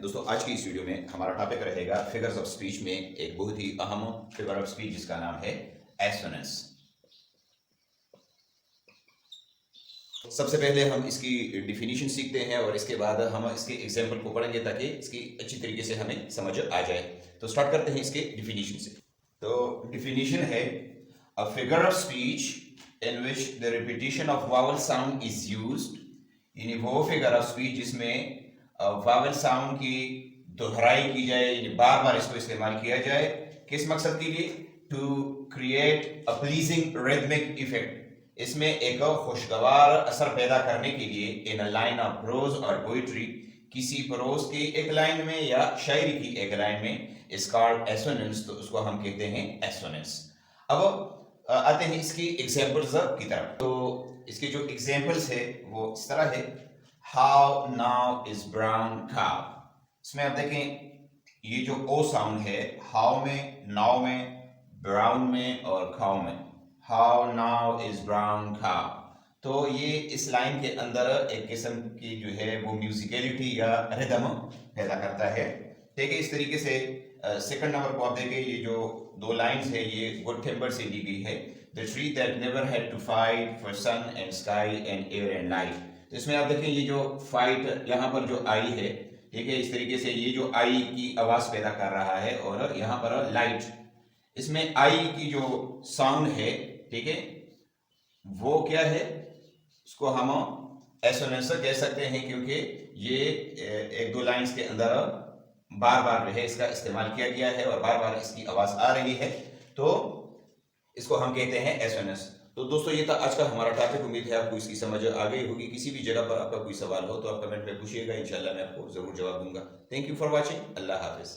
दोस्तों आज की इस वीडियो में हमारा टॉपिक रहेगा फिगर्स ऑफ स्पीच में एक बहुत ही अहम फिगर ऑफ स्पीच जिसका नाम है एसोनेंस। सबसे पहले हम इसकी डिफिनीशन सीखते हैं और इसके बाद हम इसके एग्जाम्पल को पढ़ेंगे ताकि इसकी अच्छी तरीके से हमें समझ आ जाए। तो स्टार्ट करते हैं इसके डिफिनीशन से। तो डिफिनीशन है a figure of speech in which the repetition of vowel sound is used, यानी वो फिगर ऑफ स्पीच जिसमें वावल साउंड की दोहराई की जाए, यानी बार बार इसको इस्तेमाल किया जाए। किस मकसद के लिए? To create a pleasing rhythmic effect, इसमें एक खुशगवार असर पैदा करने के लिए। In a line of prose और पोइट्री, किसी प्रोज की एक लाइन में या शायरी की एक लाइन में इज कॉल्ड एसोनेंस, तो उसको हम कहते हैं एसोनेंस। अब आते हैं इसकी एग्जांपल्स की तरफ। तो इसके जो एग्जांपल्स है वो इस तरह है। How now is brown cow, इसमें आप देखें ये जो ओ साउंड है हाउ में, नाउ में, ब्राउन में और खाओ में। How now is brown cow, तो ये इस लाइन के अंदर एक किस्म की जो है वो म्यूजिकलिटी या रिदम पैदा करता है। ठीक है, इस तरीके से सेकंड नंबर को आप देखें, ये जो दो लाइंस है ये गुड टेम्पर से ली गई है। The tree that never had to fight for sun and sky and air and light, तो इसमें आप देखें ये जो फाइट यहाँ पर जो आई है, ठीक है, इस तरीके से ये जो आई की आवाज पैदा कर रहा है और यहाँ पर लाइट, इसमें आई की जो साउंड है, ठीक है, वो क्या है, उसको हम एसोनेंस कह सकते हैं क्योंकि ये एक दो लाइंस के अंदर बार बार जो है इसका इस्तेमाल किया गया है और बार बार इसकी आवाज आ रही है, तो इसको हम कहते हैं एसोनेंस। तो दोस्तों ये था आज का हमारा टॉपिक। उम्मीद है आपको इसकी समझ आ गई होगी। किसी भी जगह पर आपका कोई सवाल हो तो आप कमेंट में पूछिएगा, इंशाल्लाह मैं आपको जरूर जवाब दूंगा। Thank you for watching. Allah Hafiz.